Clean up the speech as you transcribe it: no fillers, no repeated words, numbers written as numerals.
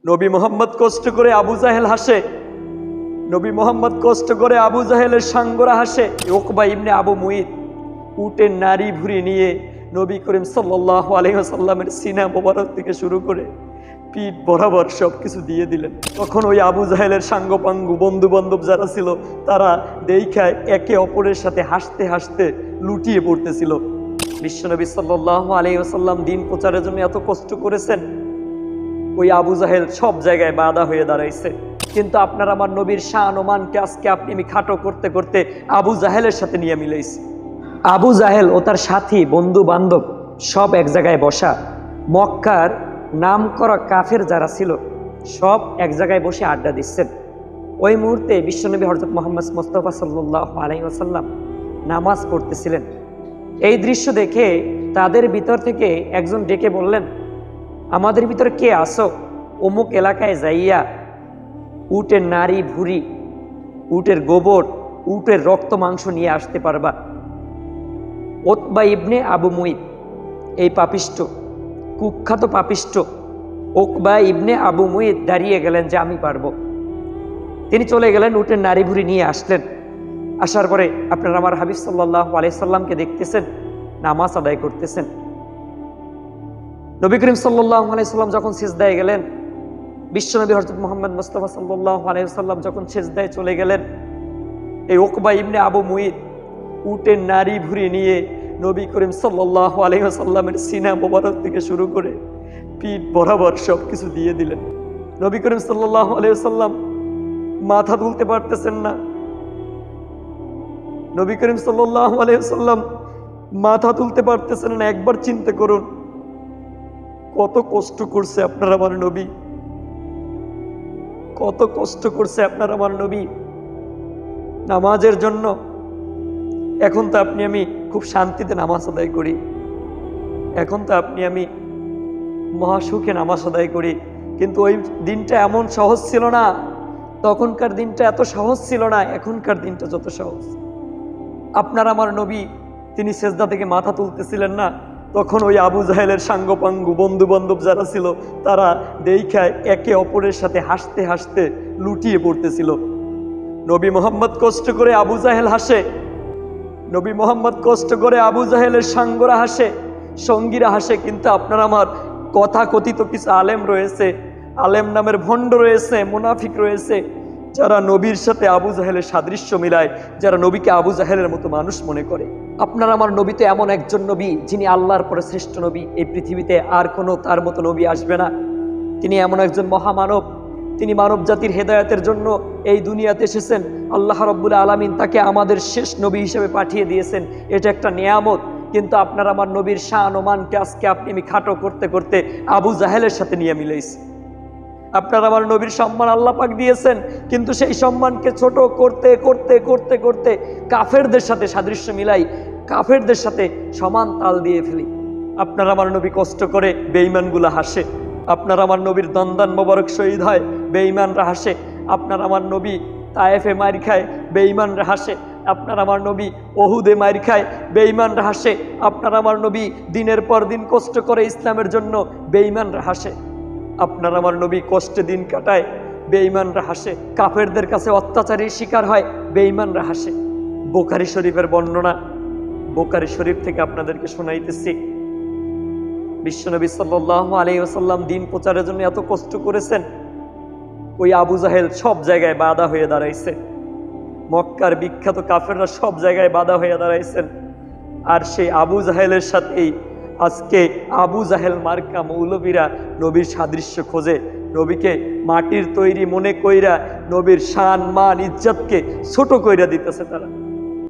নবী মোহাম্মদ কষ্ট করে আবু জাহেল হাসে, নবী মোহাম্মদ কষ্ট করে আবু জাহেলের সাঙ্গরা হাসে। উকবা ইবনে আবু মুইত উটের নারী ভুরি নিয়ে নবী করিম সাল্লাল্লাহু আলাইহি ওয়াসাল্লামের সিনা মোবারক থেকে শুরু করে পিঠ বরাবর সব কিছু দিয়ে দিলেন। তখন ওই আবু জাহেলের সাঙ্গপাঙ্গু বন্ধু বান্ধব যারা ছিল তারা দেখায় একে অপরের সাথে হাসতে হাসতে লুটিয়ে পড়তেছিল। বিশ্বনবী সাল্লাল্লাহু আলাইহি ওয়াসাল্লাম দিন প্রচারের জন্য এত কষ্ট করেছেন, ওই আবু জাহেল সব জায়গায় বাধা হয়ে দাঁড়াইছে। কিন্তু আপনার আমার নবীর শান ও মানকে আজকে আমি খাটো করতে করতে আবু জাহেলের সাথে নিয়ে মিলাইছি। আবু জাহেল ও তার সাথী বন্ধু বান্ধব সব এক জায়গায় বসা, মক্কার নাম করা কাফের যারা ছিল সব এক জায়গায় বসে আড্ডা দিচ্ছেন। ওই মুহূর্তে বিশ্বনবী হযরত মুহাম্মদ মুস্তাফা সাল্লাল্লাহু আলাইহি ওয়াসাল্লাম নামাজ পড়তেছিলেন। এই দৃশ্য দেখে তাদের ভিতর থেকে একজন ডেকে বললেন, আমাদের ভিতরে কে আসো, অমুক এলাকায় যাইয়া উটের নারী ভুরি, উটের গোবর, উটের রক্ত মাংস নিয়ে আসতে পারবা। উতবা ইবনে আবু মুইত, এই পাপিষ্ট, কুখ্যাত পাপিষ্ট উকবা ইবনে আবু মুইত দাঁড়িয়ে গেলেন যে আমি পারবো। তিনি চলে গেলেন, উটের নারী ভুরি নিয়ে আসলেন। আসার পরে আপনারা আমার হাবিব সাল্লাল্লাহু আলাইহি সাল্লামকে দেখতেছেন নামাজ আদায় করতেছেন। নবী করিম সাল্লাল্লাহু আলাইহি সাল্লাম যখন সিজদায় গেলেন, বিশ্বনবী হযরত মুহাম্মদ মুস্তাফা সাল্লাল্লাহু আলাইহি সাল্লাম যখন সিজদায় চলে গেলেন, এই উকবা ইবনে আবু মুইত উটের নারী ভুরি নিয়ে নবী করিম সাল্লাল্লাহু আলাইহি সাল্লামের সিনা মোবারক থেকে শুরু করে পিঠ বরাবর সব কিছু দিয়ে দিলেন। নবী করিম সাল্লাল্লাহু আলাইহি সাল্লাম মাথা তুলতে পারতেছেন না। নবী করিম সাল্লাল্লাহু আলাইহি সাল্লাম মাথা তুলতে পারতেছেন না। একবার চিন্তা করুন কত কষ্ট করছে আপনার আমার নবী, কত কষ্ট করছে আপনার আমার নবী নামাজের জন্য। এখন তো আপনি আমি খুব শান্তিতে নামাজ আদায় করি, এখন তো আপনি আমি মহাসুখে নামাজ আদায় করি, কিন্তু ওই দিনটা এমন সহজ ছিল না। তখনকার দিনটা এত সহজ ছিল না, এখনকার দিনটা যত সহজ। আপনার আমার নবী তিনি সেজদা থেকে মাথা তুলতেছিলেন না, তখন ওই আবু জাহেলের সাঙ্গপাঙ্গু বন্ধু বান্ধব যারা ছিল তারা দেখায় একে অপরের সাথে হাসতে হাসতে লুটিয়ে পড়তেছিল। নবী মোহাম্মদ কষ্ট করে আবু জাহেল হাসে, নবী মোহাম্মদ কষ্ট করে আবু জাহেলের সাঙ্গরা হাসে, সঙ্গীরা হাসে। কিন্তু আপনার আমার কথা কথিত কিছু আলেম রয়েছে, আলেম নামের ভণ্ড রয়েছে, মুনাফিক রয়েছে, যারা নবীর সাথে আবু জাহেলের সাদৃশ্য মিলায়, যারা নবীকে আবু জাহেলের মতো মানুষ মনে করে। আপনার আমার নবী তো এমন একজন নবী যিনি আল্লাহর পরে শ্রেষ্ঠ নবী, এই পৃথিবীতে আর কোনো তার মতো নবী আসবে না। তিনি এমন একজন মহামানব, তিনি মানব জাতির হেদায়েতের জন্য এই দুনিয়াতে এসেছেন। আল্লাহ রাব্বুল আলামিন তাকে আমাদের শেষ নবী হিসেবে পাঠিয়ে দিয়েছেন, এটা একটা নিয়ামত। কিন্তু আপনার আমার নবীর শান ও মানকে আজকে আমি খাটো করতে করতে আবু জাহেলের সাথে নিয়ে মিলাইছি। আপনার আমার নবীর সম্মান আল্লাহ পাক দিয়েছেন, কিন্তু সেই সম্মানকে ছোট করতে করতে করতে করতে কাফেরদের সাথে সাদৃশ্য মিলাই, কাফেরদের সাথে সমান তাল দিয়ে ফেলি। আপনার আমার নবী কষ্ট করে, বেঈমানগুলা হাসে। আপনার আমার নবীর দন্দান মোবারক শহীদ হয়, বেঈমানরা হাসে। আপনার আমার নবী তায়েফে মার খায়, বেঈমানরা হাসে। আপনার আমার নবী ওহুদে মার খায়, বেঈমানরা হাসে। আপনার আমার নবী দিনের পর দিন কষ্ট করে ইসলামের জন্য, বেঈমানরা হাসে। আপনার আমার নবী কষ্টে দিন কাটায়, বেঈমানরা হাসে। কাফেরদের কাছে অত্যাচারের শিকার হয়, বেঈমানরা হাসে। বুখারী শরীফের বর্ণনা, বুখারী শরীফ থেকে আপনাদেরকে শোনাইতেছি। বিশ্বনবী সাল্লাল্লাহু আলাইহি ওয়াসাল্লাম দিন প্রচারের জন্য এত কষ্ট করেছেন, ওই আবু জাহেল সব জায়গায় বাধা হয়ে দাঁড়াইছে। মক্কার বিখ্যাত কাফেররা সব জায়গায় বাধা হয়ে দাঁড়াইছেন। আর সেই আবু জাহেলের সাথেই আজকে আবু জাহেল মার্কা মৌলবীরা নবীর সাদৃশ্য খোঁজে, নবীকে মাটির তৈরি মনে কইরা নবীর শান মান ইজ্জতকে ছোট কইরা দিতেছে তারা।